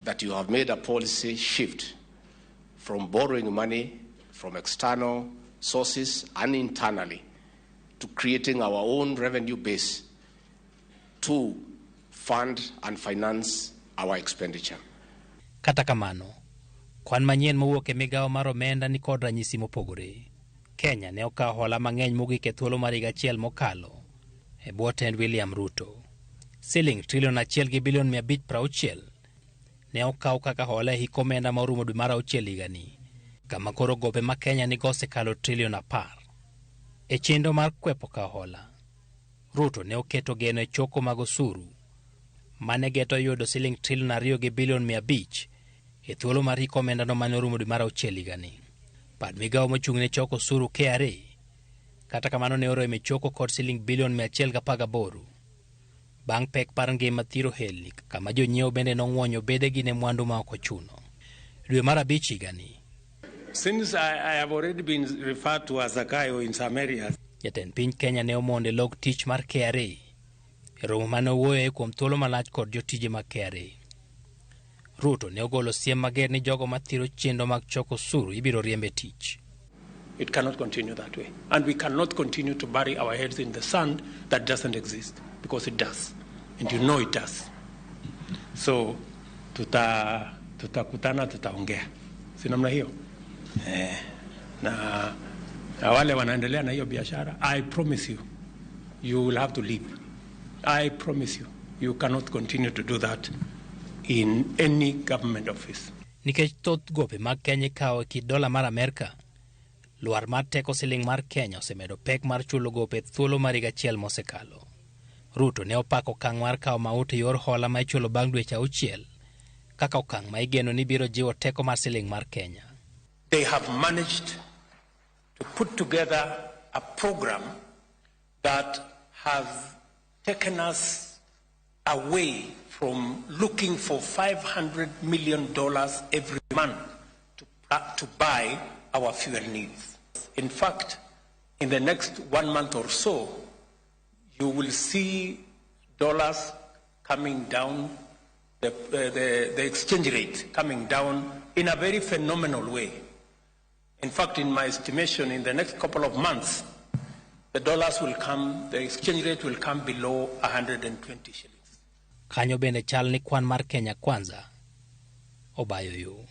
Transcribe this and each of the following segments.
that you have made a policy shift from borrowing money from external sources and internally to creating our own revenue base to fund and finance our expenditure. Kata kamano, kwan manyien mowuok e migawo mar omenda ni kod ranyisi mopogore. Kenya ne okawo hola mang'eny mogik e thuolo mar higa achiel mokalo e bwo tend William Ruto. Siling trilion 1 gi bilion 560 ne okaw kaka hola e hik omenda ma orumo dwe mar 6 higani, kama koro gope ma Kenya nigo osekalo trilion 10. E chenro mar kwepo kawo hola, Ruto ne oketo geno e choko mag osuru mane geto yudo siling trilion 2 gi bilion 500 e thuolo mar hik omenda no mane orumo dwe mar 6 higani. Pad migawo mochung' ne choko osuru KRA kata kamano ne oromo choko kod siling bilion 118 bang' pek par ngima thiro helni, kama jonyiewo bende nong'wonyo bedegi ne mwandu ma ok ochuno. Dwe mar 5 higani, since I have already been referred to as a guy in some areas, jatend piny Kenya ne omonde log tich mar KRA e romo mane owuoyoe kuom thuolo malach kod jotije mag KRA. Ruto ne ogolo siem mager ni jogo mathiro chenro mag choko osuru ibiro riembe tich. It cannot continue that way. And we cannot continue to bury our heads in the sand that doesn't exist, because it does. And you know it does. So, tutakutana, tutaongea. Si namna hiyo? Na wale wanaendelea na hiyo biashara, I promise you, you will have to leave. I promise you, you cannot continue to do that in any government office. Nikech thoth gope mag Kenya kawo $1 mar Amerika, luar mar teko siling mar Kenya osemedo pek mar chulo gope thuolo mar higa achiel mosekalo. Ruto ne opako okang' mar kawo maut e yor hola ma ichulo bang' dweche 6 kaka okang' ma igeno ni biro jiwo teko mar siling mar Kenya. They have managed to put together a program that has taken us away from looking for $500 million every month to buy our fuel needs. In fact, in the next 1 month or so, you will see dollars coming down, the exchange rate coming down in a very phenomenal way. In fact, in my estimation, in the next couple of months, the dollars will come, the exchange rate will come below 120 shillings. Kanyo bende chal ni kwan mar Kenya Kwanza obayo yo.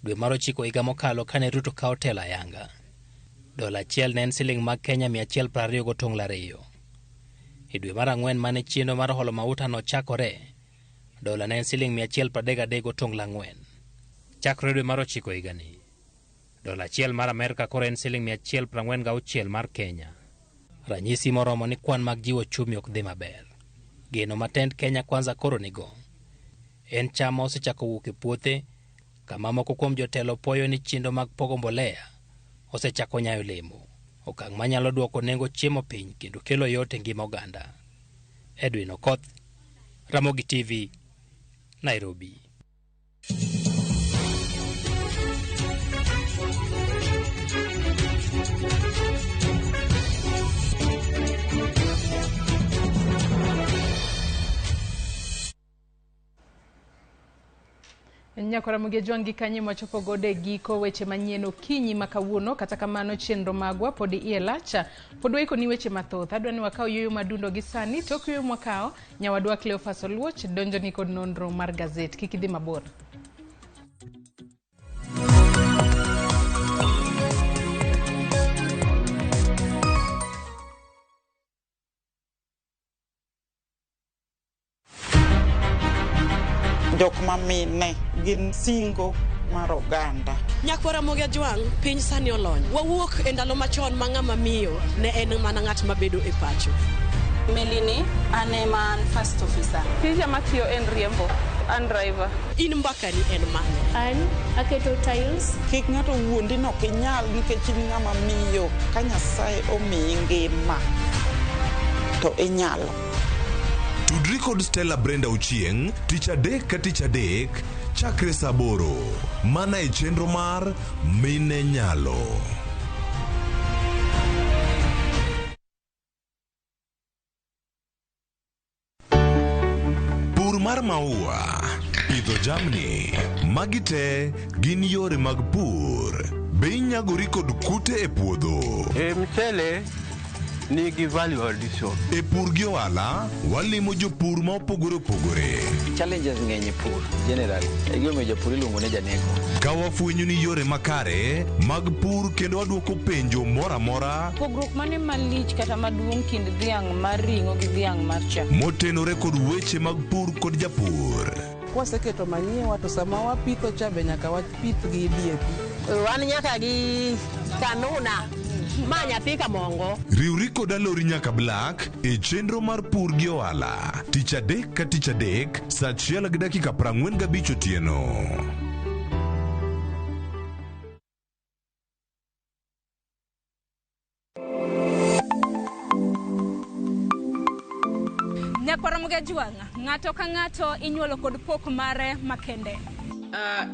Dwe mar 9 higa mokalo kane Ruto kawo telo ayanga, $1 ne en siling mag Kenya 120.2. E dwe mar 4 mane chenro mar holo mauta no chakore, $1 ne en siling 133.4. Chakre dwe mar 9 higani, $1 mar Amerika koro en siling 146 mar Kenya. Ranyisi moromo ni kwan mag jiwo chumi ok dhi maber. Geno matend Kenya Kwanza koro nigo en chama osechako wuok e puothe, kama moko kuom jotelo poyo ni chenro mag pogo mbolea osechako nyayo lemo, okang' manyalo duoko nengo chiemo piny kendo kelo yot e ngima oganda. Edwin Okoth, Ramogi TV, Nairobi. Nyakora muge jwangi kanye machopo gode giko weche manyien okinyi makawuono, kata kamano chenro magwa podi ielacha podwa iko ni weche mathoth. Adwa ni wakao yoyo madundo gi sani tok yoyo mwakao nyawadwa Cleophas Oluoch donjo ni kod nonro mar gazet. Kikidhi mabor. Jok mamine gin singo mar oganda. Nyakwara moga jwang piny sani olony. Wawuok e ndalo machon ma ng'ama miyo ne en mana ng'at mabedo e pacho. Melini ane man first officer. Tija matiyo en riembo, an driver. In mbakani en mane? An aketo tiles. Kik ng'ato wuondi no kinyal nikech in ng'ama miyo, ka Nyasaye omiyi ngima to inyalo. Tudri kod Stella Brenda Uchieng, tich adek ka tich adek, chakre saa 8, mana e chenro mar Mine Nyalo. Pur mar maua, pidho jamni. Magi te gin yore mag pur. Be inyagori kod kute e puodho? Mchele nigi value addition. E pur gi ohala, walimo jopur ma opogore opogore. Challenges ng'eny e pur generally. Egome jopur iluongo ne janego. Ka wafwenyo ni yore makare mag pur kendo waduoko penjo mora mora. Pogruok mane malich kata maduong' kind dhiang' mar ring'o gi dhiang' mar chak. Motenore kod weche mag pur kod japur. Kwaseketo manyiwa to sama wapitho cha be nyaka wapith gi DAP. Wan nyaka gi kanuna ma nyathi kamongo. Riwri kod alori nyaka Black e chenro mar pur gi ohala. Tich adek ka tich adek, saa 1:45 otieno. Ramogi Tv, ng'ato ka ng'ato inyuolo kod pok mare makende.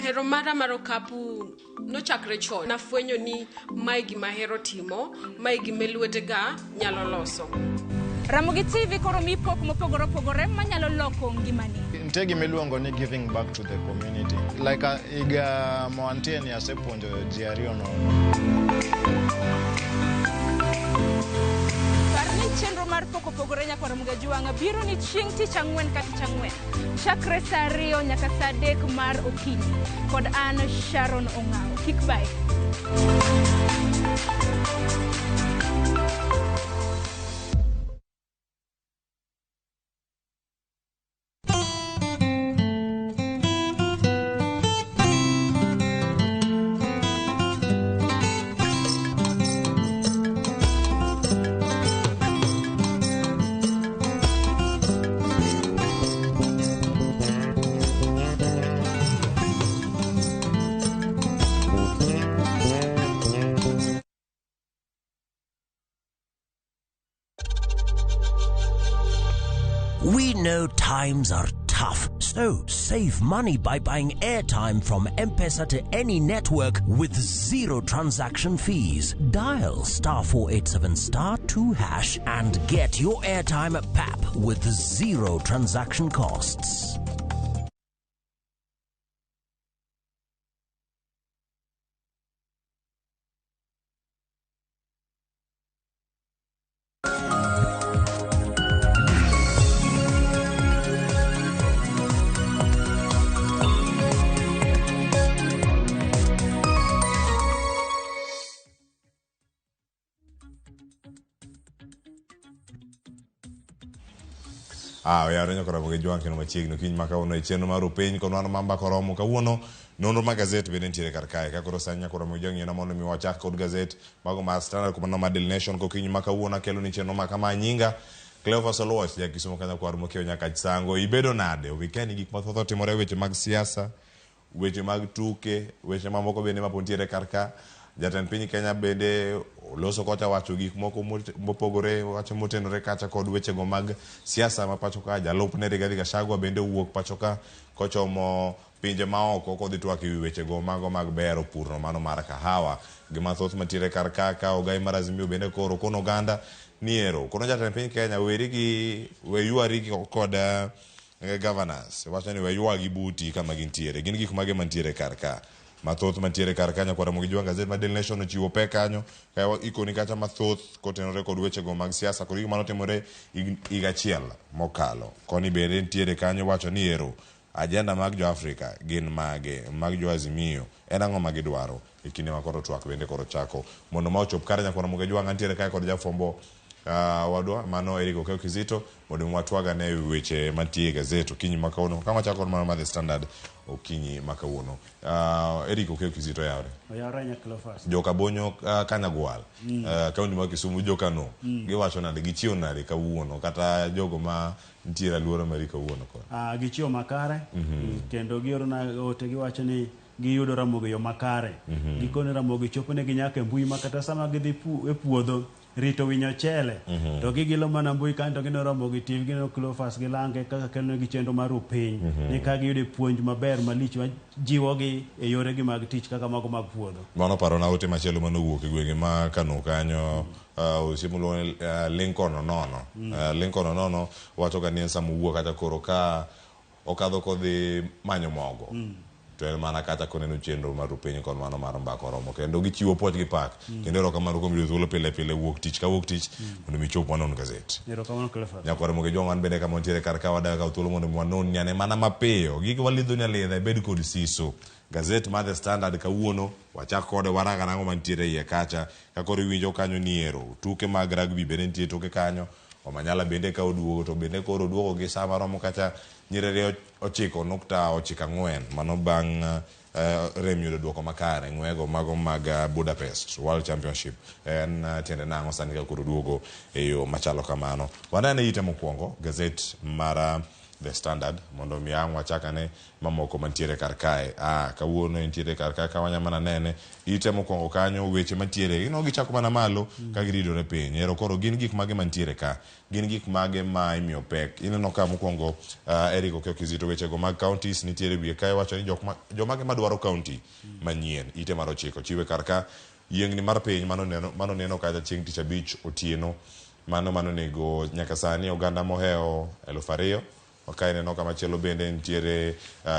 Hero mara mar okapu nochakre chon. Nafwenyo ni mae gima hero timo, mae gima lwetega nyalo loso. Ramogi Tv koro mi pok mopogore opogore manyalo loko ngimani. Nitie gima iluongo ni giving back to the community. Like iga moantie ni asepuonjo ji ariyo nono. Chenro mar pok opogore nyaka Ramogi Tv biro ni chieng' tich ang'wen ka tich ang'wen chakre saa 2 nyaka saa 3 mar okinyi kod an Sharon Ong'ao. Kik bai. We know times are tough, so save money by buying airtime from M-Pesa to any network with 0 transaction fees. Dial *487*2# and get your airtime PAP with 0 transaction costs. Yaro nyaka Ramogi Tv kendo machiegni kiny maka uno e chenro mar openy kono ano mamba koromo kawuono nonro mar gazet bende nitiere kar kae ka koro sanya koro Ramogi Tv mondo mi wachak kod gazet mago mar Standard kuma ma Daily Nation ko kiny maka uno kelo ni chenro maka ma nyinga Cleophas Oluoch ja Kisumu kanya kwar mokeo nyaka Chisango ibedo nade weekend gik mathoth otimore weche mag siasa weche mag tuke weche mamoko bende mapontiere kar ka jatend piny Kenya bende loso kocha wacho gik moko mopogore wacho motenore kacha kod weche go mag siasa ma pacho ka jalupne Rigathi Gachagua bende wuok pacho ka kochomo pinje maoko kodhi twak ewi weche go mago mag bero purno mano mar kahawa gima thoth matiere kar ka ogai mar Azimio bende koro kono Uganda niero kono jatend piny Kenya weyuari kod governors wacho ni weyuagi buti kama gintiere gin gik mage mantiere kar ka mathoth mantiere kar kanyo kwa Ramogi Tv gazet ma Daily Nation ochiwo pe kanyo ka ikoni kacha mathoth kotenore kod weche go mag siasa kod gik manotimore higa achiel mokalo koni bende nitiere kanyo wacho ni ero ajenda mag jo Afrika gin mage mag jo Azimio en ang'o ma gidwaro e kinde ma koro twak bende koro chako mondo ma ochop kare nyaka Ramogi Tv ntiere kae kod jafombo wadwa mano Eric Okeo Kizito mondo mwatwaga ne weche mantie gazet okinyi makauno kama chako mano ma The Standard okinyi makauno Eric Okeo Kizito yawre oyawre Cleophas joka bonyo Kanyagwal kaunti ma Kisumu joka no giwacho nade gichiwo nade kawuono kata jogo ma ntiere aluora mari kawuono ko gichiwo makare kendo giorona ote giwacho ni giyudo Ramogi yo makare gikone Ramogi chopone gi nyaka mbui makata sama gidhi e puodho rito winyo chele to gigilo mana mbui kanto gino Ramogi TV gino Cleophas gilange kaka kelno gi chenro mar opiny ni ka giyude puonj maber malich ma jiwogi e yore gi mag tich kaka mago mag puodho mano paro na ote machielo manowuok e gwenge ma Kano kanyo usimulo Lincoln nono Lincoln nono wacho ka ni samu wuok kata koro ka okadho kodhi manyo mogo to en mana kata koneno chenro mar Rupeny kod mano mar mbako romo kendo gichiwo puoch gi pak kendo erokamano kuom yudo thuolo pile pile wuok tich ka wuok tich mondo mi chop wanon gazet nyakore moge jong'an bende kama ntiere kar ka wadaga ka thuolo mondo wanon nyane mana mapiyo gik walidho nyalidha bed kod siso gazet mar The Standard kawuono wachak kode waraga nango mantiere iye kacha kakoro iwinjo kanyo niero tuke mag rugby bende nitie tuke kanyo Omanyala bende ka oduogo to bende koro oduogo gi sama romo kacha nyirere 9.94 mano bang' rem yudo duoko makare ng'wego mago mag Budapest World Championship en tiende nang'o sani ka koro oduogo e yo machalo kamano wanene ite mokwongo gazet mar The Standard mondo mi ang' wachakane mamoko mantiere kar kae kawuono ntiere kar kae ka wanyamana nene ite mokwongo kanyo weche mantiere gichako mana malo ka giridore piny ero koro gin gik mage mantiere ka gin gik mage ma imiyo pek ineno ka mokwongo Eric Okokizito weche go mag counties nitiere wiye kae wacho ni jomage madwaro county manyien ite mar 9 chiwe kar ka yiengni mar piny mano neno kacha chieng' tich abich otieno mano nego nyaka sani oganda moheo 2,000 Wakai neno kama chelo bende ntiere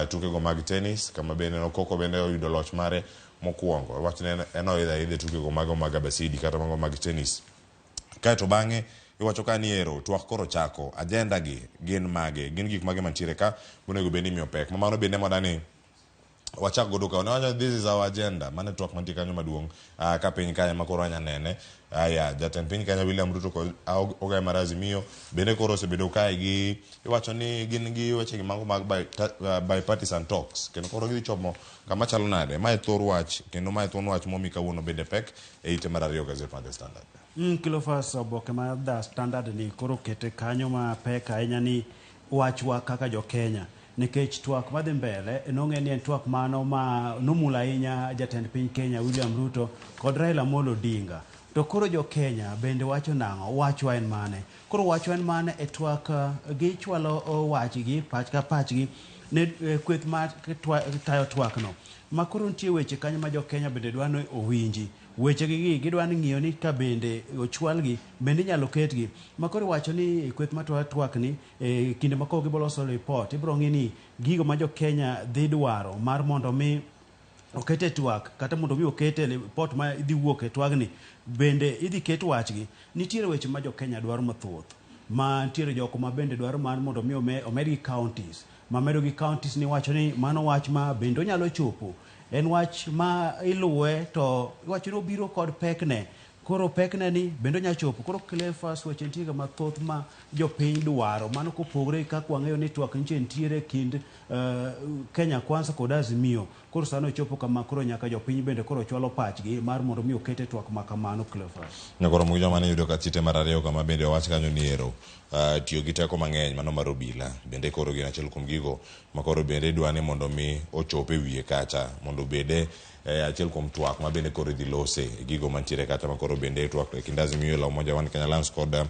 tuke go mag tennis kama bende no koko bende oyudo loch mare mokwongo wach ne eno idhe tuke go mag abasidi kata mago mag tennis kaeto bang'e iwacho ka ni ero twak koro chako agenda gi gin mage gin gik mage mantiere ka bonego bende miyo pek mamano bende modani wachak godo ka wacho this is our agenda mane twak mantie kanyo maduong' ka piny kanya makoro anya nene jatend piny kanya William Ruto kod Ogai mar Azimio bende koro osebedo kae gi iwacho ni gin gi weche gi mago mag bipartisan talks kendo koro gidhi chomo kama chalo nade mae thor wach kendo mae thon wach momi kawuono bende pek e ite mar ariyo gazet mar The Standard Kilofas oboke mar The Standard ni koro kete kanyo ma pek ahinya ni wachwa kaka jo Kenya nikech twak madhi mbele nong'e ni en twak mano ma nomula ahinya jatend piny Kenya William Ruto kod Raila Amolo Odinga to koro jo Kenya bende wacho nang'o wachwa en mane koro wachwa en mane e twak gichwalo wachgi pach ka pachgi ne kweth mar tayo twak no ma koro nitie weche kanyo ma jo Kenya bende dwano owinji weche gi gidwani ng'iyo ni ka bende ochwalgi bende nyalo ketgi makoro wacho ni kweth matwa twak ni kinde makoko giboloso report ibro ng'i ni gigo ma jo Kenya dhi dwaro mar mondo mi okete twak kata mondo mi okete report ma idhi wuok e twagni bende idhi ket wachgi nitiere weche ma jo Kenya dwaro mathoth ma nitiere joko ma bende dwaro mar mondo mi omedgi counties ma medo gi counties ni wacho ni mano wach ma bende onyalo chopo en wach ma iluwe to wacho ni obiro kod pekne koro pekne ni bende nya chopo koro Cleophas weche ntiere mathoth ma jo piny dwaro mano kopogre kaka wang'eyo ni twak ntiere kind Kenya Kwanza kod Azimio koro sano chopo kama koro nyaka jo piny bende koro chwalo pachgi mar mondo mi okete twak ma kamano Cleophas nyakoro mugjo mane yudo ka chite mar ariyo kama bende wach kanyo ni ero tiyo gi teko mang'eny mano mar obila bende koro gin achiel kuom gigo makoro bende dwani mondo mi ochope wiye kacha mondo bede achiel kuom twak ma bende koro dhi lose gigo mantiere kacha makoro bende twak e kind Azimio la Umoja One Kenya Alliance kod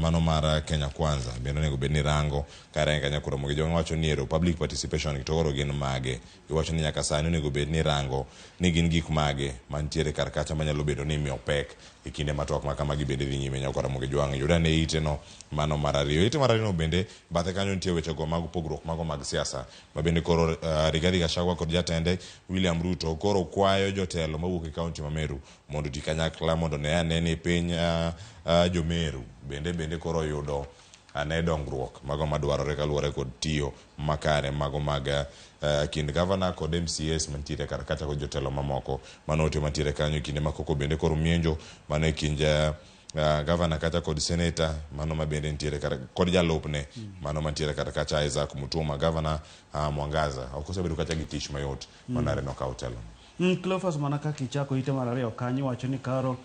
mano mar Kenya Kwanza bende onego bed ni rango kare kanya koro mogi joma wacho ni ero public participation to koro gin mage iwacho ni nyaka sani onego bed ni rango ni gin gik mage mantiere kar kacha manyalo bedo ni miyo pek e kinde matwak ma kama gibende dhi nyime nyakora mogi jwang' yuda ne ite no mano mar ariyo ite mar ariyo no bende bathe kanyo nitie weche go mag pogruok mago mag siasa ma bende koro Rigathi Gachagua kod jatende William Ruto koro kwayo jotelo mawuok e kaunti ma Meru mondo ti kanyakla mondo ne anene piny Jomeru bende koro yudo ane dongruok mago madwarore kaluwore kod tiyo makare mago mag kind governor kod MCS mantiere kar kacha kod jotelo mamoko manote mantiere kanyo kinde makoko bende koro mienjo mano e kind governor kacha kod senator mano ma bende ntiere kod jalupne mano mantiere kar kacha Isaac Mutuma governor Mwangaza okosebedo kacha gi tich mayot manare no kautelo Cleophas mana kaka ichako ite mar ariyo kanyo wacho ni karo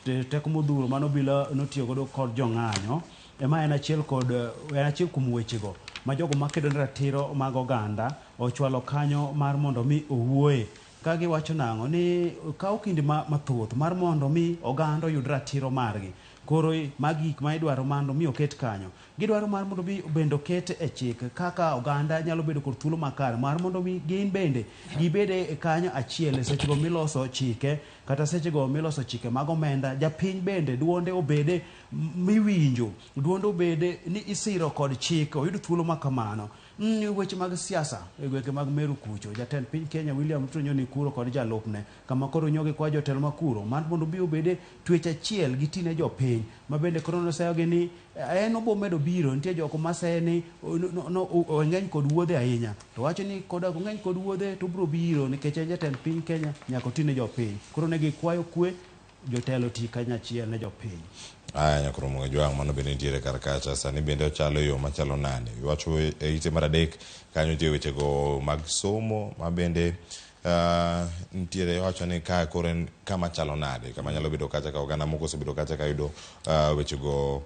teko modhuro mano bila notiyo godo kod jong'anyo ema en achiel kuom wechego ma jogo makedo ne ratiro mag oganda ochwalo kanyo mar mondo mi owuoye ka giwacho nang'o ni kawo kinde mathoth mar mondo mi oganda oyud ratiro margi koro magi gik ma idwaro mondo mi oket kanyo gidwaro mar mondo mi bende oket e chik kaka oganda nyalo bedo kod thuolo makare mar mondo mi gin bende gibede kanyo achiel seche go miloso chike kata seche go miloso chike mag omenda japiny bende duonde obede miwinjo duonde obede ni isiro kod chik oyud thuolo makamano weche mag siasa e gwenge mag Meru kucho jatend piny Kenya William Ruto nyoni kuro kod jalupne kama koro nyogi kwa jotelo makuro mar mondo bi obede twech achiel gi tine jopiny ma bende koro noseyogi ni en obo medo biro nitie joko maseye ni ng'eny kod wuodhe ahinya to wacho ni koda ng'eny kod wuodhe to biro biro nikech en jatend piny Kenya nyaka otine jopiny koro ne gikwayo kwe jotelo ti kanyachiel ne jopiny. Nyakoro Ramogi Jwang' mano bende nitiere kar kacha sani bende ochalo yo machalo nade iwacho e ite mar adek kanyo nitie wechego mag somo ma bende nitiere iwacho ni ka koro en kama chalo nade kama nyalo bedo kacha ka oganda moko osebedo kacha ka yudo wechego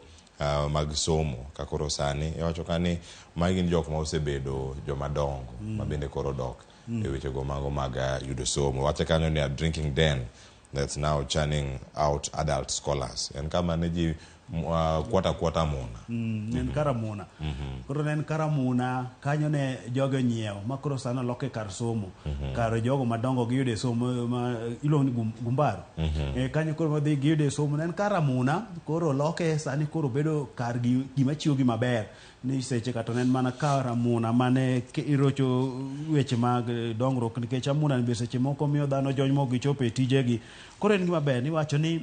mag somo ka koro sani iwacho ka ni magi gin jok ma osebedo jomadongo ma bende koro dok e wechego mago mag yudo somo wacho kanyo ni a drinking den that's now churning out adult scholars en kama ne ji kwata muna nen karamuna koro nen karamuna kanyo ne jogo nyiewo ma koro sano loke kar somo kar jogo madongo giyude somo ma iluongo ni gumbaru kanyo koro madhi giyude somo nen karamuna koro loke sani koro bedo kar gima chiwo gi maber ni seche kato nen mana karamuna mane irocho weche mag dongruok nikech amuna ni seche moko miyo dhano jony mok gichopo e tijegi koro en gima ber ni wacho ni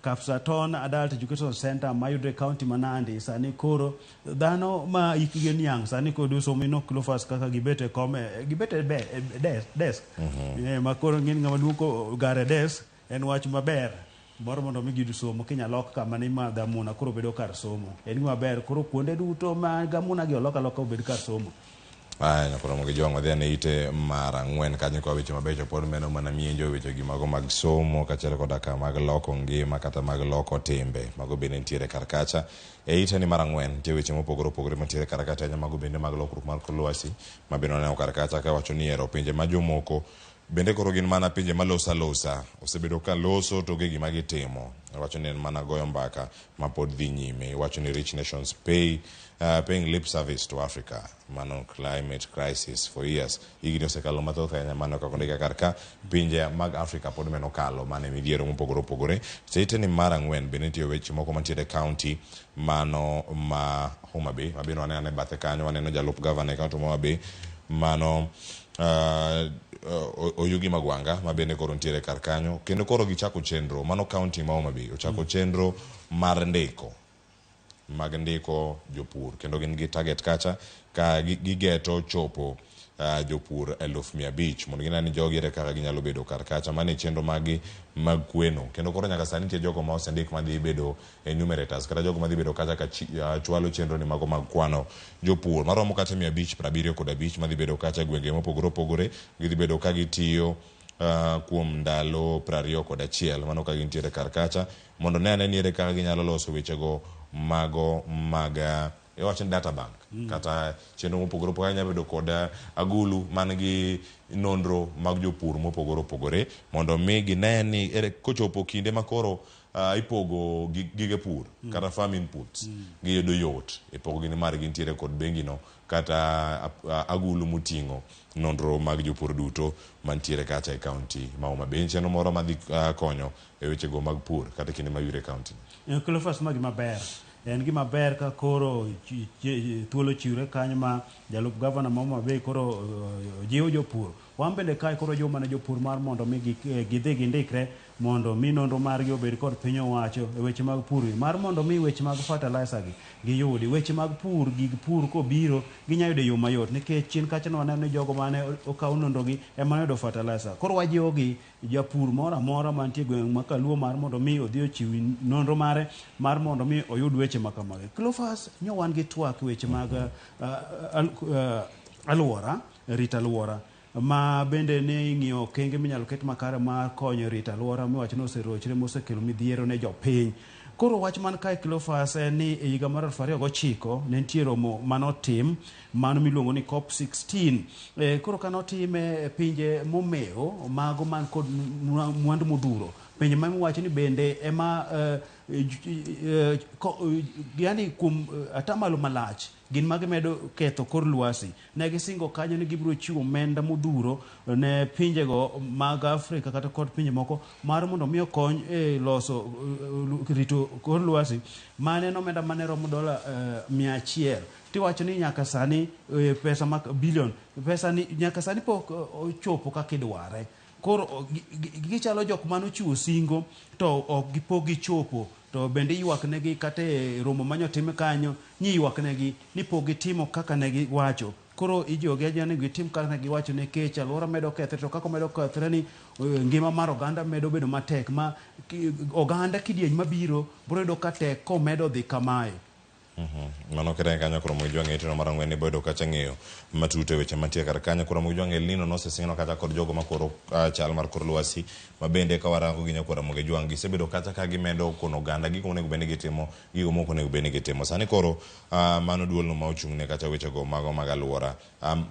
Kapsaton Adult Education Center mayudre county manandi sani koro dhano ma ikige niang sani koro somo ino Cleophas kaka gibete kome gibete desk ma koro ngin ngama duoko gare desk en wach maber moro mondo mi gidu somo Kenya lok kama ni ma dhamuna koro bedo kar somo en gima ber koro kuonde duto ma gamuna gi oloka obed kar somo. Nyakoro Ramogi Jwang' wadhi ane ite mar 4 kanyo kwa weche mabecho pod meno mana mienjo weche gi mago mag somo kaachiel koda ka mag loko ngima kata mag loko timbe mago bende nitiere kar kacha e ite ni mar 4 nitie weche mopogore opogore mantiere kar kacha mago bende mag lokruok mar kor lwasi ma bende waneno kar kacha ka wacho ni ero pinje ma jomoko bende koro gin mana pinje malosa osebedo ka loso to gigi magitimo wacho ni en mana goyo mbaka ma pod dhi nyime wacho ni rich nations paying lip service to Africa mano climate crisis for years igni osekalo mathoth ahinya mano kako ndika kar ka pinje mag Africa pod meno kalo mane midhiero mopogore opogore seite ni mar 4 bende nitie weche moko mantiere county mano ma Homa Bay ma bende waneno bathe kanyo waneno jalup governor county Homa Bay mano Oyugi Magwanga ma bende koro ntiere kar kanyo kendo koro gichako chenro mano county ma Homa Bay ochako chenro mar ndiko mag ndiko jopur kendo gin gi target kacha ka gigeto chopo jopur 500,000 mondo ginani jogi ere kaka ginyalo bedo kar kacha mane chenro magi mag kweno kendo koro nyaka sani nitie jogo ma osendik madhi bedo enumerators kata jogo madhi bedo kacha ka chwalo chenro ni mago mag kwano jopur maromo kata 575 madhi bedo kacha gwenge mopogore opogore gidhi bedo ka gitiyo kuom ndalo 21 mano ka gintiere kar kacha mondo ne ane ni ere kaka ginyalo loso wechego mago mag iwacho ni data bank kata chenro mopogore opogore nyalo bedo kod agulu man gi nonro mag jopur mopogore opogore mondo mi gine ni kochopo kinde makoro ipogo gige pur kata farm inputs giyudo yot ipogo gini mar gintiere kod bengino kata agulu muting'o nonro mag jopur duto mantiere kacha e county ma Homa Bay chenro moro madhi konyo e wechego mag pur kata kinde mayure county Cleophas magi maber en gima ber ka koro thuolo chiwre kanyo ma jalup gavana ma Homa Bay koro jiwo jopur wan bende kae koro joma ne jopur mar mondo mi gidhi gindikre mondo mi nonro margi obed kod piny owacho e weche mag pur mar mondo mi weche mag fertilizer gi giyudi weche mag pur gig pur kobiro ginya yudo yo mayot nikech chien kacha no waneno ni jogo mane okaw nonro gi ema yudo fertilizer koro wajiwo gi japur moro amora mantie gweng' ma Kaluo mar mondo mi odhi ochiw nonro mare mar mondo mi oyud weche makamagi Cleophas nyo wan gi twak weche mag alwora rito alwora ma bende ne ing'iyo okenge minyalo ket makare mar konyo rito alwora miwacho ni oserochre mosekelo midhiero ne jopiny koro wach man kae Cleophas en ni e higa mar 2009 ne nitie romo manotim mano miluongo ni COP16 koro kanotime pinje momeo mago man kod mwandu modhuro pinje ma miwacho ni bende ema yani kuom atamalo malach gin mage medo ketho kor lwasi. Ne gisingo kanyo ni gibiro chiwo omenda modhuro ne pinjego mag Afrika kata kod pinje moko mar mondo mi okony e loso rito kor lwasi. Mane en omenda mane romo dola 100. Tiwacho ni nyaka sani pesa mag bilion, pesa ni nyaka sani pok ochopo kaka idware. Koro gichalo jok mano chiwo singo to ok gipok gichopo, to bende ywak negi kata romo manyotim kanyo ni ywak negi ni pok gitimo kaka ne giwacho. Koro ijogi aja ni gitim kaka ne giwacho nikech alwora medo kethre, to kaka medo kethre ni ngima mar oganda medo bedo matek, ma oganda kidieny mabiro biro yudo ka tek komedo dhi kamae. Mano kere kanyo koro mo jwange tino marangwe ni bodo kacha ng'eyo matute weche mantie kar kanyo koro mo jwange lino no sesino kata kod jogo makoro chal mar kor lwasi mabende ka warango ginya koro mo jwange sebedo kata ka gimedo kono ganda gigo onego bende gitimo gigo moko onego bende gitimo sani koro mano duol no ma ochung' ne kata weche go mago mag alwora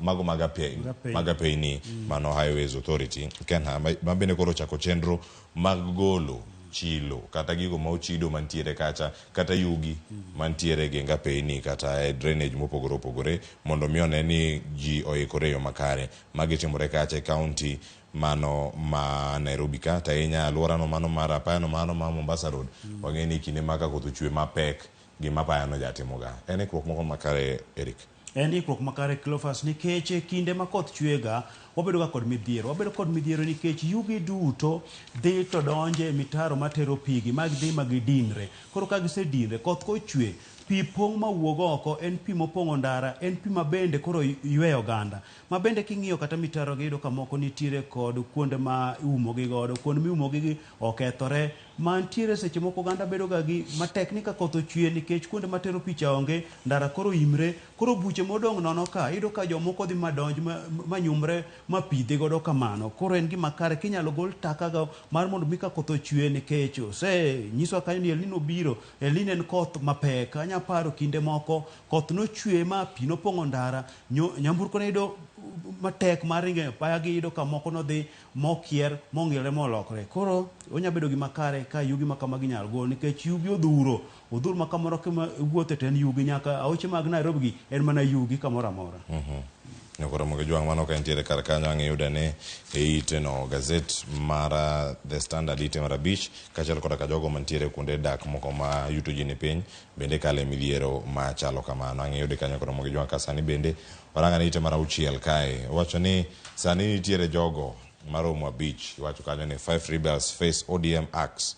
mago mag apei ni mano Highways Authority Kenya mabende koro chako chenro mag golo chilo kata gigo ma ochido mantiere kacha kata yugi mantiere genga peni kata drainage mopogore opogore mondo mi one ni ji oikore yo makare magi timore kacha e county mano ma Nairobi kata inya alwora no mano mar apaya no mano ma Mombasa Road wangeni kinde maka koth chwe mapek gi mapaya no jatimoga ene krok moko makare Eric. En ikruok makare Cleophas nikech kinde ma koth chwega wabedo ga kod midhiero nikech yugi duto dhi to donje e mitaro matero pigi mag dhi magidinre. Koro ka gisedinre koth kochwe pi pong' mawuog oko en pi mopong'o ndara, en pi mabende koro yweyo oganda. Mabende king'iyo kata mitaro gi yudo ka moko nitiere kod kuonde ma iumogi godo, kuonde miumogi okethore, mantiere seche moko oganda bedo ga gi matek ni ka koth ochwe nikech kuonde matero picha onge, ndara koro imre, koro buche modong' nono ka yudo ka jomoko dhi madonj manyumre ma pi dhi godo kamano. Koro en gima kare kinyalo gol taka ga mar mondo mi ka koth ochwe nikech nyiswa kanyo ni El Nino biro. El Nino en koth mapek. Anya paro kinde moko koth nochwe ma pi nopong'o ndara, nyamburko ne yudo matek mar ringe paya gi yudo ka moko no dhi mokier mong'ire molokre. Koro onya bedo gima kare ka yugi ma kama ginyal gol nikech yugi odhuro ma kamoro kama wuothe ten yugi nyaka aoche mag Nairobi gi en mana yugi kamoro amora. Koro mo jwang mano ka entiere kar kanyo ang'eyude ne e ite no gazet mar The Standard ite mar abich kachal koda ka jogo mantiere kuonde dak moko ma yuto ji ni piny bende kale midhiero ma chalo kamano ang'eyude kanyo koro mo jwang ka sani bende oranga ne ite mar auchiel kae wacho ni sani nitiere jogo maromo abich wacho kanyo ni 5 rebels face ODM acts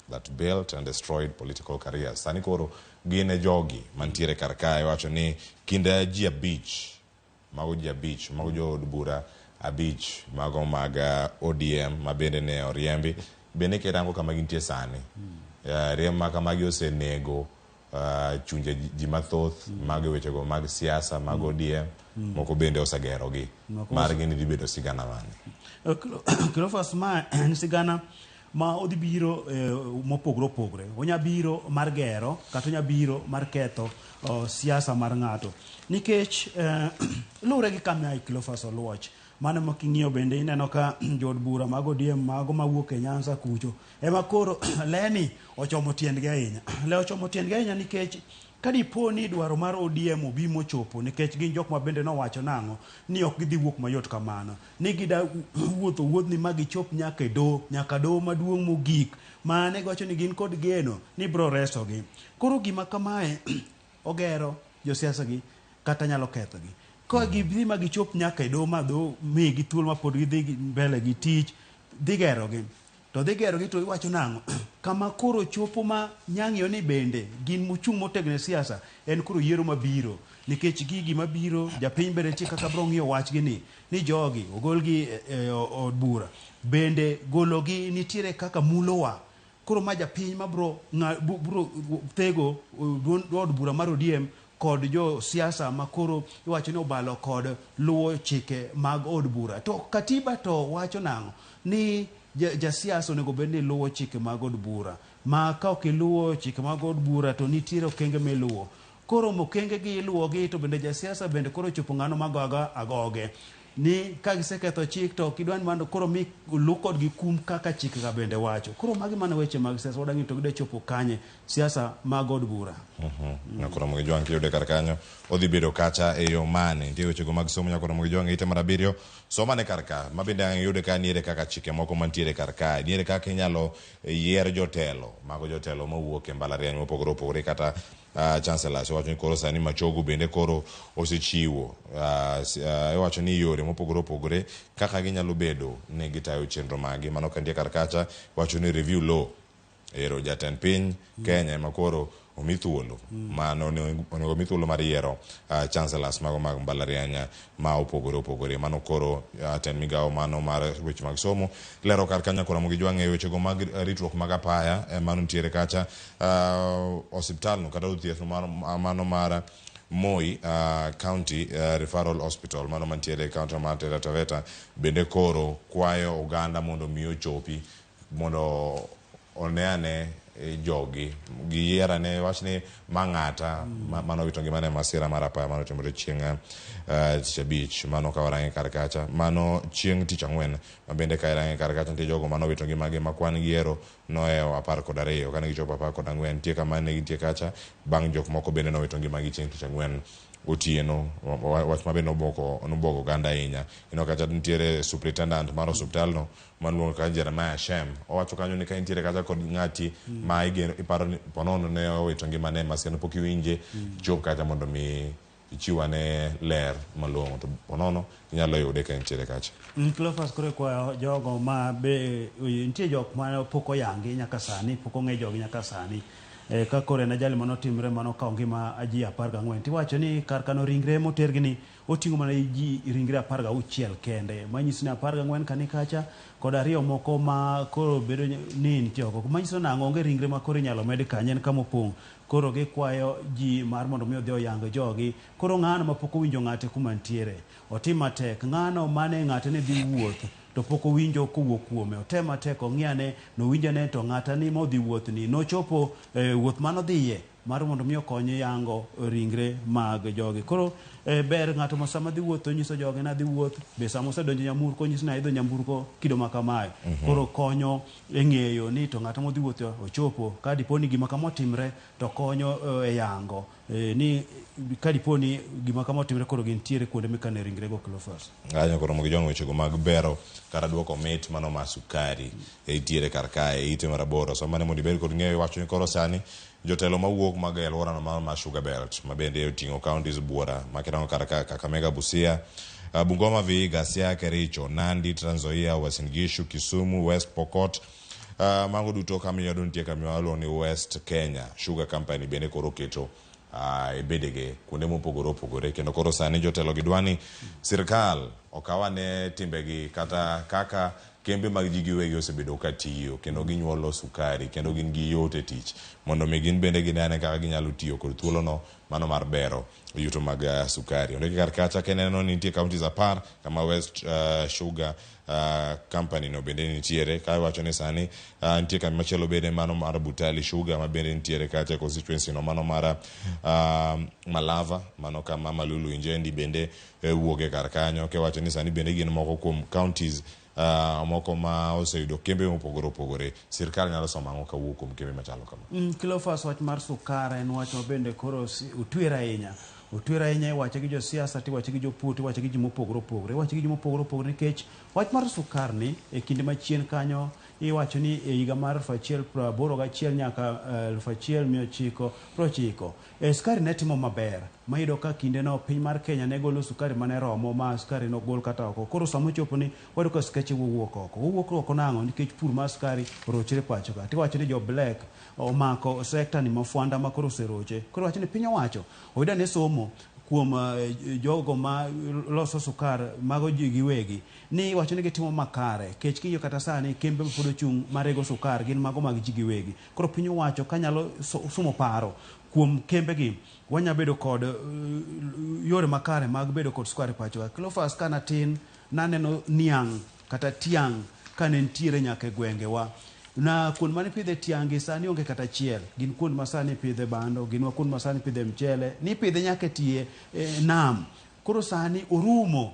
that built and destroyed political careers. Sani koro gine jogi mantiere kar kae wacho ni kinde ji abich mago jo od bura abich mago mag ODM mabende ne oriembi bende kirango kama gintie sani riemb ma kamagi osenego chunje ji mathoth mag wechego mag siasa mag ODM moko bende osegerogi margi ni dhi bedo sigana mane. Cleophas ma en sigana ma odhi biro mopogore opogore. Onya biro mar gero kata onya biro mar ketho siasa mar ng'ato nikech lure gi kama Cleophas oluoch mane moking'iyo bende ineno ka jod bura mag ODM mago mawuok e Nyanza kucho ema koro leni ochomo tiendgi ahinya nikech kadipo ni dwaro mar ODM obi mochopo nikech gin jok ma bende nowacho nang'o ni ok gidhi wuok mayot kamano ni gida wuoth ni magi chop nyaka do maduong' mogik mane gocho ni gin kod geno ni bro resto gi. Koro gima kamae ogero josiasa gi kata nyalo ketho gi ko gidhi ma gichop nyaka do ma do mi gi thuol ma pod gidhi mbele gi tich dhi gero gi to iwacho nang'o kama koro chopo ma nyang'yo ni bende gin mochung' motegno siasa en koro yiero mabiro nikech gigi mabiro japiny bende nitie kaka bro ng'iyo wachgi ni jogi ogolgi od bura bende gologi nitiere kaka mulowa. Koro ma japiny ma bro tego od bura mar ODM kod jo siasa makoro iwacho ni obalo kod luwo chike mag od bura. To katiba to wacho nang'o ni jasiasa onego bed ni luwo chike mag od bura, ma ka ok iluwo chike mag od bura to nitiere okenge miluwo. Koro okenge gi iluwogi to bende jasiasa bende koro chopo ng'ano magoga agoge. ni ka giseketho chik to kidwani mondo koro mi lu kodgi kum kaka chik ga bende wacho. Koro magi mana weche mag siasa, wadang'i to gide chopo kanye siasa mag od bura. Nyakoro Ramogi Jwang kiyude kar kanyo odhi bedo kacha e yo mane nitie wechego mag somo. Nyakoro Ramogi Jwang ite mar 7 somane kar ka mabende yude ka niere kaka chike moko mantiere kar ka niere kaka inyalo yier jotelo mago jotelo mawuok e mbalariany mopogore opogore kata chancellors wacho ni koro sani Machogu bende koro osechiwo wacho ni yore mopogore opogore kaka ginyalo bedo ne gitayo chenro magi. Mano kantie kar kacha wacho ni review law ero jatend piny Kenya makoro omi thuolo mano onego omi thuolo mar yiero chancellors mago mag mbalariany ma opogore opogore. Mano koro ten migawo mano mar weche mag somo lero kar kanya koro Ramogi Jwang e wechego mag ritruok mag apaya mano nitiere kacha osiptal no kata thieth mano mar Moi County Referral Hospital mano mantiere county mar Taita Taveta bende koro kwayo oganda mondo mi ochopi mondo oneane jogi giyierane wachni mang'ata mano wito ngimane masira mar apaya mano timore chieng' tich abich. Mano ka warange kar kacha mano chieng' tich ang'wen mabende ka warange kar kacha nitie jogo mano wito ngimagi ma kwan giero noewo 12 kane gichopo 14 nitie kama ne gintie kacha bang' jok moko bende nowito ngimagi chieng' tich ang'wen otieno wach mabe nobuogo oganda ahinya. Ino kacha nitiere superintendent mar osiptalno maluongo ka Jeremiah Shem owacho kanyo ni ka nitiere kacha kod ng'ati ma iparo ni ponono ne owito ngimane maskeno pok iwinje chop kacha mondo mi ichiwane ler malong'o to ponono inyalo yude ka nitiere kacha. Cleophas kore kwa jogo ma be nitie jok ma pok oyangi nyaka sani pok ong'e jogi nyaka sani ka kore na jali mano timre mano ka ngima ji 14 tiwacho ni kar kano ringre motergi ni oting'o mana ji ringre 16 kende manyiso ni 14 kani kacha kod 2 moko ma koro bedo ni nitie oko manyiso nang'o onge ringre ma koro inyalo med kanye en kama opong'. Koro gikwayo ji mar mondo mi odhi oyang jogi. Koro ng'ano ma pok owinjo ng'ate kuma ntiere otim matek. Ng'ano mane ng'ate ne dhi wuoth to pok owinjo kowuok kuome otem matek ong'iane nowinjane to ng'ata ni modhi wuoth ni nochopo wuoth manodhiye mar mondo mi okonye yango ringre mag jogi. Koro ber ng'ato ma sama dhi wuoth nyiso jogi na dhi wuoth be sama osedonjo nyamburko nyiso na idho nyamburko kido ma kamae. Koro konyo e ng'eyo ni to ng'ato modhi wuoth ochopo ka diponi gima kama otimre to konyo e yango ni ka diponi gima kama otimre koro gintiere kuonde mikane ringre go. Cleophas ng'anyo koro Ramogi Jwang wechego mag bero kata duoko mit mano ma sukari itiere kar kae ite mar 8 so mane mondo ibed kod ng'eyo wacho ni koro sani jotelo mawuok mag alworano mar Sugar Belt mabende oting'o counties buora makidongo kar Kakamega, Busia, Bungoma, Vihiga, Siaya, Kericho, Nandi, Trans Nzoia, Uasin Gishu, Kisumu, West Pokot, mago duto kamiyo nitie kamiyo ni West Kenya Sugar Company bende koro keto e bedege kuonde mopogore opogore kendo koro sani jotelo gidwani sirkal okawane timbegi kata kaka kembe mag ji giwegi osebedo ka tiyo kendo ginyuolo sukari kendo gin gi yot e tich mondo mi gin bende ginene kaka ginyalo tiyo kod thuolono mano mar bero yuto mag sukari. Onge kar kacha keneno ni nitie counties 10 kama West Sugar Company no bende nitiere ka wacho ni sani nitie kama machielo bende mano mar Butali Sugar ma bende nitiere kacha constituency no mano mar Malava mano kama Malulu Injendi bende wuoge kar kanyo ke wacho ni sani bende gin moko kuom counties moko ma oseyudo kembe mopogore opogore sirkal nyalo somango ka wuok kuom kembe machalo kama. Cleophas wach mar sukari en wach mabende koro utwira ahinya wache gi josiasa tiwache gi jopur tiwache gi ji mopogore opogore nikech wach mar sukar ni e kinde machien kanyo iwacho ni e higa mar 1981 nyaka 1990 sukari ne timo maber mayudo ka kinde no piny mar Kenya ne golo sukari mane romo ma sukari no gol kata oko. Koro samo chopo ni wado ka skeche wuok oko nang'o nikech pur mar sukari orochre pacho ka tiwacho ni jo black omako sekta ni mafuanda ma koro seroche. Koro wacho ni piny owacho oyuda ne somo kuom jogo ma loso sukar mago ji giwegi ni wacho ni gitimo makare kech kiyo kata sani kembe pod ochung' marego sukar gin mago mag ji giwegi. Koro piny owacho kanyalo sumo paro kuom kembe gi wanya bedo kod yore makare mag bedo kod sukari pacho. Cleophas kana tin naneno niang' kata tiang' kane ntiere nyaka gwenge wa na kuond mane pidhe tiangi sani onge kata chiel gin kuond masani pidhe bando gin kuond masani pidhe mchele ni pidhe nyaka tie nam koro sani orumo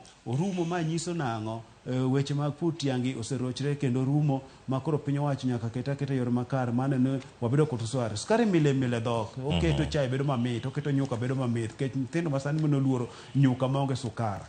ma nyiso nang'o weche mag pur tiangi oserochre kendo rumo ma koro piny owacho nyaka keta yore makare mane ne wabedo koto sukari mile dhok oketo chai bedo mamit oketo nyuka bedo mamit kech nyithindo ma sani mane oluoro nyuka maonge sukari.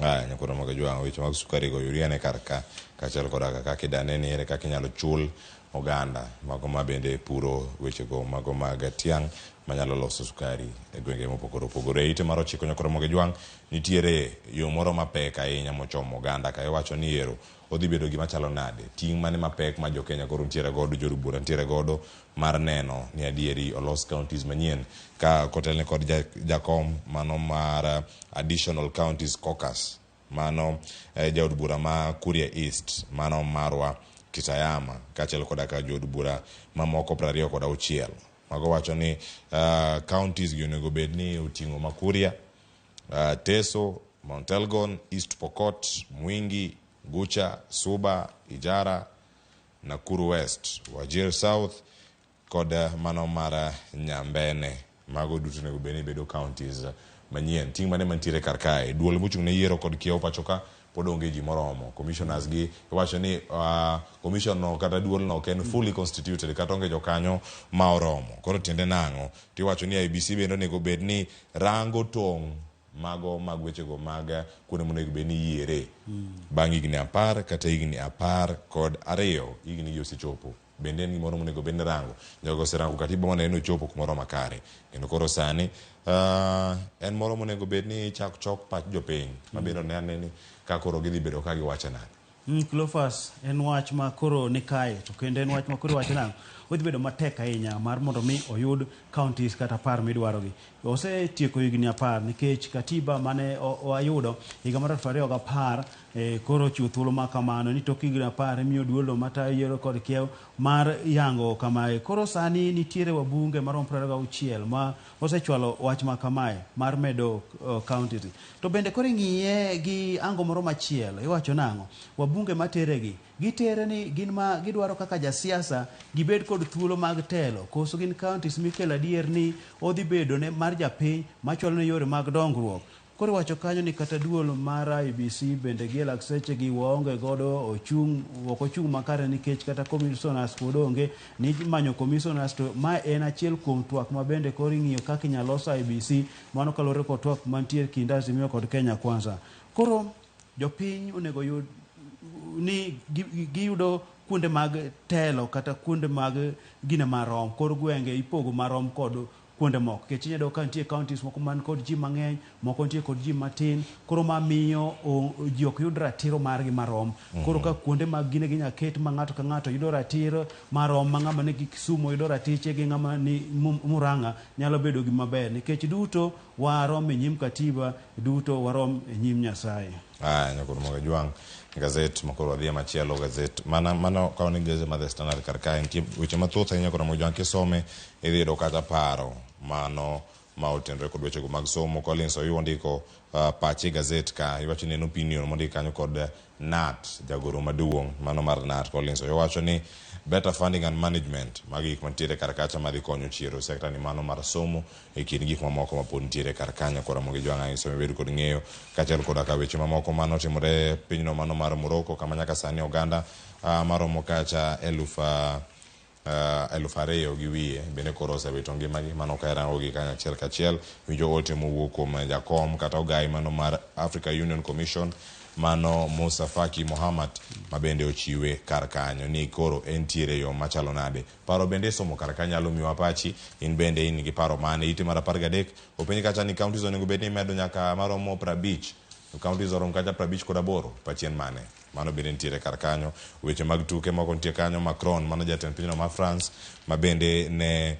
Nyakoro mag jwang' weche mag sukari go yuriane kar ka kaachiel koda kaka kidane ni ere kaka inyalo chul oganda mago ma bende puro weche go mago mag tiang' manyalo loso sukari e gwenge mopogore opogore. Ite mar 9 nyakoro mag jwang' nitiere yo moro mapek ahinya mochomo oganda ka iwacho ni ero odhi bedo gima chalo nade, ting' mane mapek ma jo Kenya koro nitiere godo, jood bura nitiere godo mar neno ni adieri olos counties manyien ka kotelne kod jakom mano mar additional counties caucus mano jaod bura ma Kuria East mano marwa Kitayama kaachiel koda ka jood bura mamoko 26 mago wacho ni counties gi onego bed ni oting'o Makuria, Teso, Mount Elgon, East Pokot, Mwingi, Gucha, Suba, Ijara, Nakuru West, Wajir South kod mano mar Nyambene. Mago duto nego bed ni bedo counties manyien. Ting' mane mantiere kar kae duol mochung' ne yiero kod kiewo pachoka pod onge ji moromo. Commissioners gi iwacho ni commission no kata duol no ken fully constituted kata onge jokanyo ma oromo. Koro tiende nang'o tiwacho ni IBC bende onego bed ni rango tong' mago mag weche go mag kuonde monego bed ni yiere bang' higni 10 kata higni 12 higni gi osechopo. Bende en gimoro monego bed ni rango jogo oserango katiba mane en ochopo kumoro makare kendo koro sani en moro monego bed ni chok pach jopiny mabiro nene ni ka koro gidhi bedo ka giwacho nade. Cleophas, en wach ma koro ni kae to kendo en wach ma koro wacho nang'o odhi bedo matek ahinya mar mondo mi oyud counties kata 10 midwarogi. Osetieko higni 10 nikech katiba mane wayudo higa mar 2010 koro chiwo thuolo ma kamano ni tok higni 10 miyo duolo mata yiero kod kiew mar yango kamae. Koro sani nitiere wabunge marom 26 ma osechwalo wach ma kamae mar medo counties. To bende koro ng'iye gi ango moro machielo iwacho nang'o wabunge materegi gitere ni gin ma gidwaro kaka jasiasa gibed kod thuolo mag telo koso gin counties mikelo adier ni odhi bedo ne mar japiny machwalo ne yore mag dongruok. Koro wacho kanyo ni kata duol mar IBC bende gielak seche gi waonge godo ochung' makare nikech kata commissioners pod onge ni manyo commissioners to ma en achiel kuom twak ma bende koro ing'iyo kaka inyalo los IBC mano kalore kod twak mantiere kind Azimio kod Kenya Kwanza. Koro jopiny onego yud ni giyudo kuonde mag telo kata kuonde mag gine marom kor gwenge ipogo marom kod kuonde moko kech inyalo ka nitie counties moko man kod ji mang'eny moko nitie kod ji matin koro mamiyo ji ok yud ratiro margi marom. Koro ka kuonde mag gine ginya ket ma ng'ato ka ng'ato yudo ratiro marom ma ng'ama nigi Kisumu yudo ratiche gi ng'ama ni Murang'a nyalo bedo gi maber nikech duto warom e nyim katiba duto warom e nyim Nyasaye. Nyakoro mag jwang' gazet makoro wadhi machielo gazet mano kaoni gazet ma The Standard kar kae nitie weche mathoth ahinya koro mag jwang' kisome idhi yudo kata paro mano ma otenre kod weche go mag somo. Collins Oyuo ndiko pache gazet ka iwacho ni en opinion mondiki kanyo kod Nat jagoro maduong' mano mar Nat. Collins Oyuo wacho ni better funding and management mag gik mantiere kar kacha madhi konyo chiero sekta ni mano mar somo e kind gik mamoko mapod nitiere kar kanya koro mag jwang' isome bedo kod ng'eyo kaachiel koda ka weche mamoko mano timore pinyno mano mar Morocco kama nyaka sani oganda maromo kacha 2,000 gi wiye bende koro osewito ngimagi mano ka irango gi kanyo achiel kachiel. Winjo ote mowuok kuom jakom kata ogai mano mar Africa Union Commission mano Musa Faki Mohammed ma bende ochiwe kar kanyo ni koro entiere yo machalo nade. Paro bende somo kar kanyo nyalo miwa pachi in bende in gi paro mane. Ite mar 13 openj kacha ni counties onego bed ni medo nyaka maromo 50 counties orom kacha 58 pachien mane mano bende nitiere kar kanyo. Weche mag tuke moko nitie kanyo. Macron mano jatend pinyno ma France ma bende ne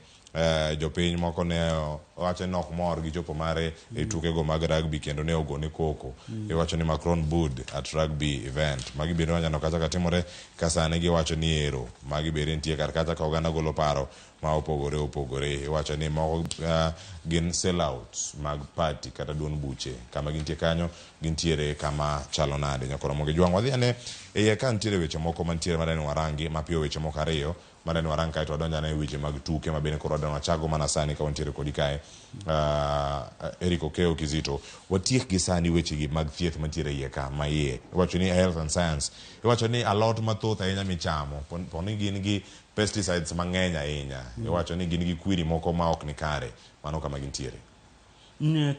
jopiny moko ne wacho ni ok mor gi chopo mare e tuke go mag rugby kendo ne ogone koko. Iwacho ni Macron booed at rugby event magi bende wanyano kacha katimore kasane giwacho ni ero magi bende nitie kar kacha ka oganda golo paro ma opogore. Iwacho ni moko gin sellouts mag party kata duon buche kama gintie kanyo gintiere kama chalo nade. Nyakoro mogi jwang' wadhi ane e ka nitiere weche moko mantiere madani warangi mapiyo weche moko ariyo madani warang kae to wadonjane weche mag tuke ma bende koro wadano wachago mana sani ka wantiere kodi kae Eric Okeo Kizito watiek gi sani weche gi mag thieth mantiere iye ka ma iye iwacho ni health and science iwacho ni alot mathoth ahinya michamo poni gin gi pesticides mang'eny ahinya iwacho ni gin gi kwiri moko ma ok ni kare mano kama gintiere.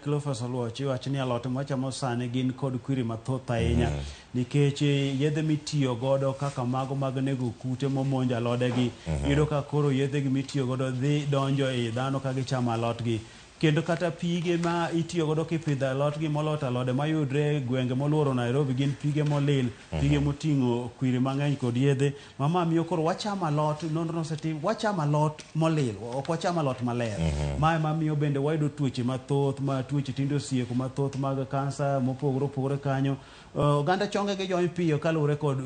Clovis Oluoch iwacho ni alot machamo sani gin kod kwiri mathoth ahinya nikech yedhe mitiyo godo kaka mago mag nego kute momonjo alodegi yudo ka koro yedhegi mitiyo godo dhi donjo e dhano ka gichamo alotgi kendo kata pige ma itiyo godo kipidho alotgi molot alode mayudre gwenge moluoro Nairobi gin pige molil pige moting'o kwiri mang'eny kod yedhe mama miyo koro wachamo alot nonro osetim wachamo alot molil ok wachamo alot maler mae mamiyo bende wayudo tuoche mathoth ma tuoche tindo osieko mathoth mag kansa mopogore opogore kanyo oganda chonge gi jony piyo kaluwore kod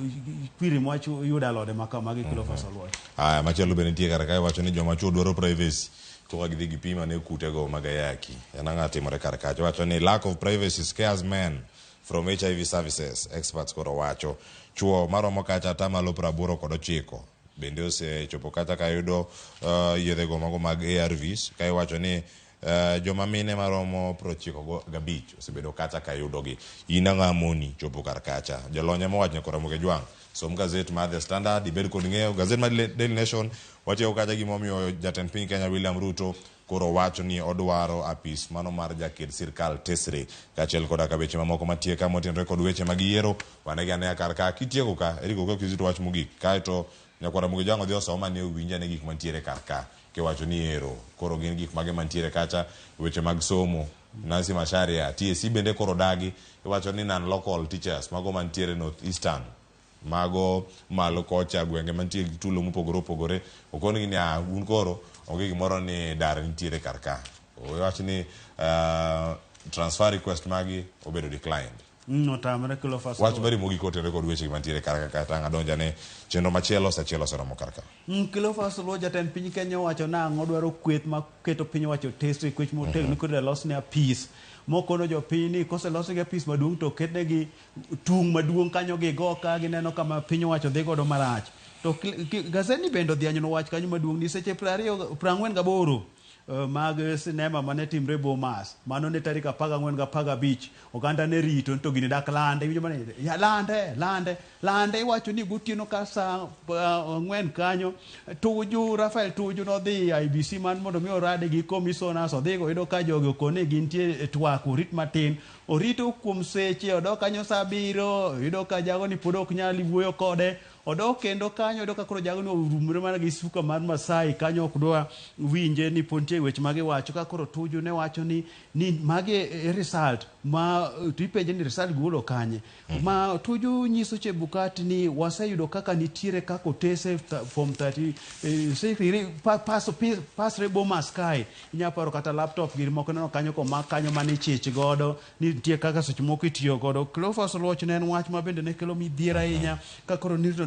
kwiri mwayudo alode makamagi Clovis Oluoch. Machielo bende nitie kar kae wacho ni joma chuo dwaro privacy koka gidhi gipima ne kutego mag ayaki en ang'o timore kar kacha wacho ni lack of privacy scares men from HIV services experts koro wacho chuo maromo kacha atamalo 89 bende osechopo kacha kayudo yedhego mago mag ARVs ka iwacho ni joma mine maromo 95 osebedo kacha kayudogi in ang'o moni chopo kar kacha jolony mowach nyaka Ramogi Jwang som gazet mar The Standard ibed kod ng'eyo gazet mar Daily Nation watiyo kacha gimomiyo jatend piny Kenya William Ruto koro wacho ni odwaro apis mano mar jaked sirkal tesre kachiel koda ka weche mamoko matie ka motenore kod weche mag yiero wanegi ane kar ka kitieko ka Eric Okeo Kizito wach mogik kaeto nyaka Ramogi Jwang odhi osoma ne winja ne gik mantiere kar ka kiwacho ni ero koro gin gik mage mantiere kacha weche mag somo Nancy Macharia TSC bende koro dagi iwacho ni non local teachers mago mantiere North Eastern mago malo kocha gwenge mantie gi tulo mopogore opogore okoni ni un koro onge gimoro ni dar nitiere kar ka iwacho ni transfer request magi obedo declined tamre Clovis wach bari mogi kotere kod weche mantiere kar ka tanga donja ne chenro machielo sachielo seromo kar ka Clovis Oluoch jatend piny Kenya wacho nang'o dwaro kweth ma keto piny wacho test kweth motegno kod los ne apis mokono jopiny ni koselosi gi apis maduong' to ketnegi tung' maduong' kanyo gigo ka gineno kama piny wacho dhi godo marach to gazeti bende odhianyo wach kanyo maduong' ni seche 48 mag sinema mane timre Bomas mano ne tarik 14 gi 15 oganda ne rito to gini dak lande winjo mane ya lande iwacho ni gotieno ka saa 4 kanyo Tuju Rafael Tuju no dhi IBC man mondo mi orade gi commissioners odhigo yudo ka jogo kone gintie twak orit matin orito kuom seche odok kanyo saa 7 yudo ka jago ni pod ok nyal wuoyo kode odok kendo kanyo yudo ka koro jago ni orumre mana gi suka mar Masai kanyo ok dwa winje ni pontie weche mage wacho ka koro Tuju ne wacho ni mage result ma tipenje ni result golo kanye ma Tuju nyiso Chebukati ni waseyudo kaka nitiere kako otese form 30 pass Bomas kae inyaparo kata laptop gir moko neno kanyo ko ma kanyo mane chich godo nitie kaka seche moko itiyo godo Clovis Oluoch ne en wach ma bende ne kelo midhiera ahinya ka koro nirito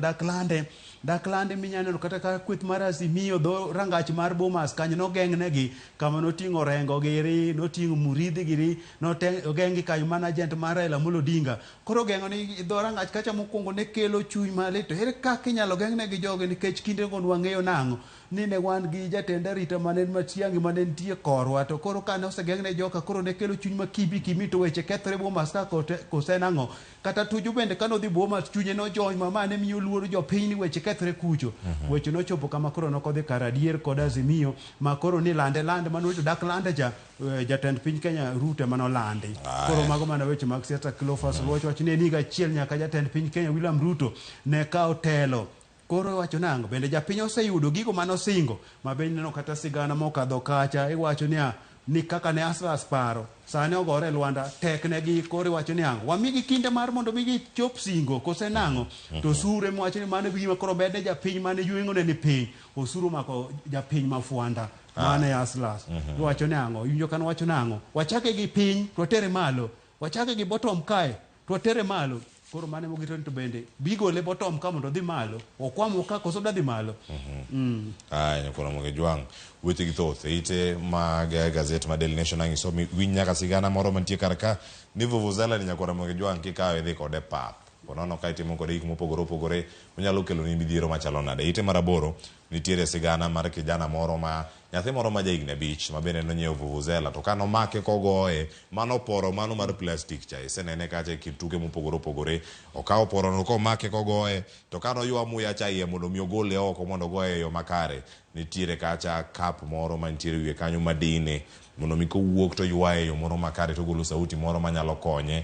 daklande minyano kata ka kweth mar Azimio do rangach mar Bomas kanyo nogeng'negi kama noting'o rengo giri noting'o muridhi giri nogeng'gi kanyo mana agent mar Raila Amolo Odinga koro geng'o ni do rangach kacha mokwongo ne kelo chuny malit to ere kaka inyalo geng'negi jogo nikech kinde go wang'eyo nang'o ni ne wan gi jatend arita mane Matiang'i mane nitie korwa to koro kane osegeng'ne joka koro ne kelo chuny ma kimi to weche kethre Bomas ka kosenang'o kata Tuju bende kano dhi Bomas chunye nojony ma ne miyo luoro jopiny ni weche kethre kucho weche nochopo kama koro nokodhi kar adier kod Azimio ma koro ni lande manocho dak lande jatend piny Kenya Ruto manolandi koro mago mana weche mag siasa Clovis Oluoch wacho ni higa achiel nyaka jatend piny Kenya William Ruto ne kawo telo koro wacho nang'o bende japiny oseyudo gigo manosingo ma bende neno kata sigana mokadho kacha iwacho ni kaka ne Aslas paro sane ogore Lwanda teknegi koro iwacho ni ang'o wamigi kinde mar mondo migi chop singo kose nang'o to sure mwacho ni mano gima koro bedne japiny mane yueng'one ni piny osuru mako japiny mafuanda mane Aslas iwacho ni ang'o iwinjo kan wacho nang'o wachake gi piny to tere malo wachake gi bottom kae to tere malo koro mane mogito to bende bigole bottom ka mondo dhi malo okwamo ka koso dhi malo nyakoro Ramogi Jwang weche githoth ite mag gazet ma Daily Nation ang'iso winy nyaka sigana moro mantie kar ka ni vuvuzela ni nyakoro Ramogi Jwang kikawe dhi kode pap ponono ka itimo kode gik mopogore opogore onyalo kelo ni midhiero machalo nade ite maraboro nitiere sigana mar kijana moro ma nyathi moro ma jahigni 5 ma bende nonyiewo vuvuzela to kano make kogoye mano poro mano mar plastic cha isenene kacha kit tuke mopogore opogore okawo poro no komake kogoye to kano ywa muya cha iye mondo mi ogole oko mondo goye yo makare nitiere kacha kap moro ma nitiere wiye kanyo madine mondo mi kowuok to ywaye yo moro makare to golo sauti moro manyalo konye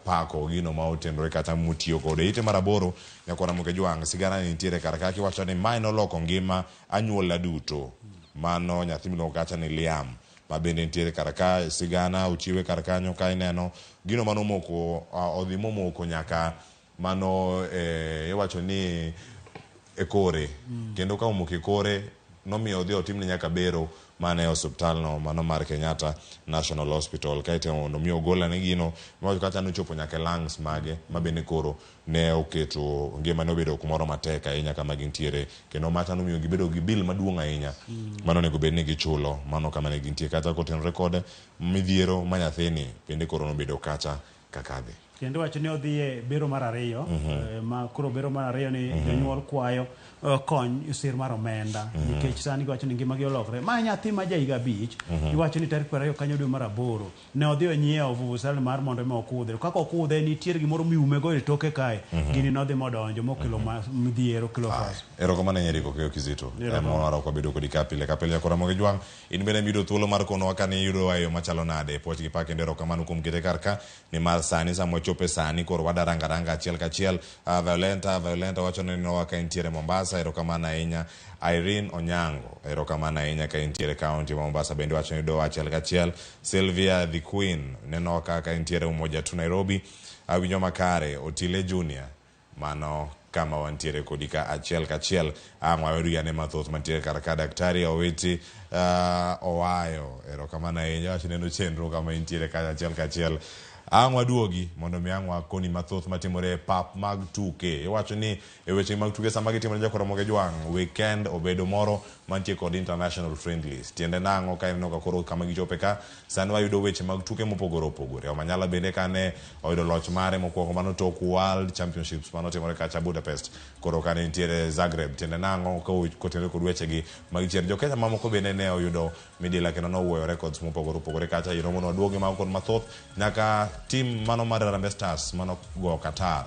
pako gino ma otendore kata mutiyo kode. Ite maraboro nyakora Ramogi Jwang sigana nitiere karaka kiwacho ni mai noloko ngima anyuola duto mano nyathi miluongo kacha ni Liam ma bende nitiere karaka sigana uchiwe karakanyo ka ineno gino mano moko odhi momoko nyaka mano iwacho ni ekore kendo ka omoke kore nomiyo odhi otimne nyaka bero mane hospital no mano mar Kenyatta National Hospital kaite mondo mi ogola ne gino ma kata nochopo nyaka lungs mage ma bende koro ne oketo ngima ne obedo kumoro matek ahinya kama gintiere kendo mata nomiyo gibedo gi bill maduong' ahinya mano nego bed ni gichulo mano kama ne gintie kata kotenore kod midhiero ma nyathini bende koro nobedo kacha kakadhi kendo wacho ni odhiye bero mar ariyo ma koro bero mar ariyo ni jonyuol kwayo kony sir mar omenda nikech sani wacho ni ngima gi olokre ma nyathi ma jahiga 5 iwacho ni tarik 20 kanyo dwe mar 8 ne odhi onyiewo vuvuzela mar mondo me okudhe kaka okudhe nitiere gimoro miume go e toke kae gini nodhi modonjo mokelo midhiero kilo fas erokamano nyariko keyo Kizito moro ko bedo kodi kapile kora Ramogi Jwang in bende mido thuolo mar kono wakani yudo ayo machalo nade poch gi pak ndero kamano kum kete karka ni mar sani samo chope sani koro wadaranga achiel kachiel Violenta wacho ni no waka intiere Mombasa erokamano ahinya Irene Onyango erokamano ahinya ka intiere county Mombasa bende wacho ni do achiel kachiel Sylvia the Queen neno kaka intiere Umoja tu Nairobi awinjo makare Otile Junior mano kama wantiere kodika achiel kachiel amwawedu yane mathoth mantiere karaka daktari Owiti Owayo erokamano ahinya wacho neno chenro kama intiere achiel kachiel angwa duogi mondo mi angwa koni mathoth matimore pap mag tuke iwacho ni weche mag tuke sama gitimore jakora Ramogi Jwang weekend obedo moro mantie kod international friendlies tiende nango ka ineno ka koro kama gichope ka sani wayudo weche mag tuke mopogore opogore Omanyala bende kane oyudo loch mare mokwongo mano tok World Championships mano timore kacha Budapest koro kane nitiere Zagreb tiende nango kotenore kod weche gi mag chier jokenya mamoko bende ne oyudo midila kendo nowuoyo records mopogore opogore kacha iromo no duogi mag kod mathoth nyaka team mano mar Harambee Stars mano go Qatar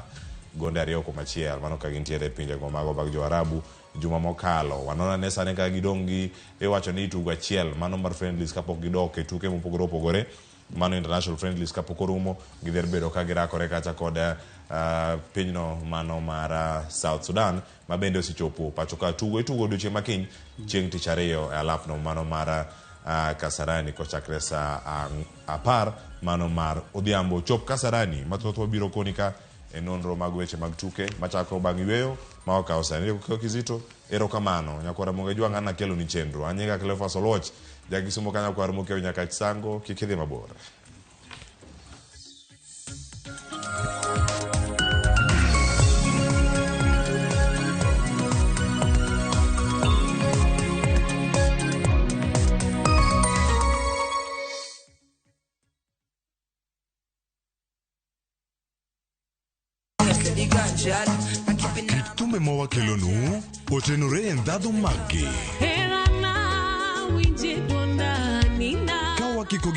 gonde ariyo kumachiel mano ka gintiere pinje go mago bag jo-Arabu juma mokalo wanona ne sane ka gidongi iwacho ni tugo achiel mano mar friendlies kapok gidok e tuke mopogore opogore mano international friendlies kapok orumo gidher bedo ka girakore kacha kod pinyno mano mar South Sudan ma bende osichopo pacho ka tugo odiochieng' makiny chieng' tich ariyo e alapno mano mar Kasarani kochakre sa 10 mano mar odhiambo chop Kasarani mathoth wabiro konika e nonro mag weche mag tuke machako bang' yweyo ma okawo sani ko Kizito erokamano nyakora Ramogi Jwang ana kelo ni chenro anyega Cleophas Oloch jagisumo kanya kwa Ramogi nyaka chisango kikidhi mabor Tume mowa kelonu otenore en dhadho magi. Kawa kiko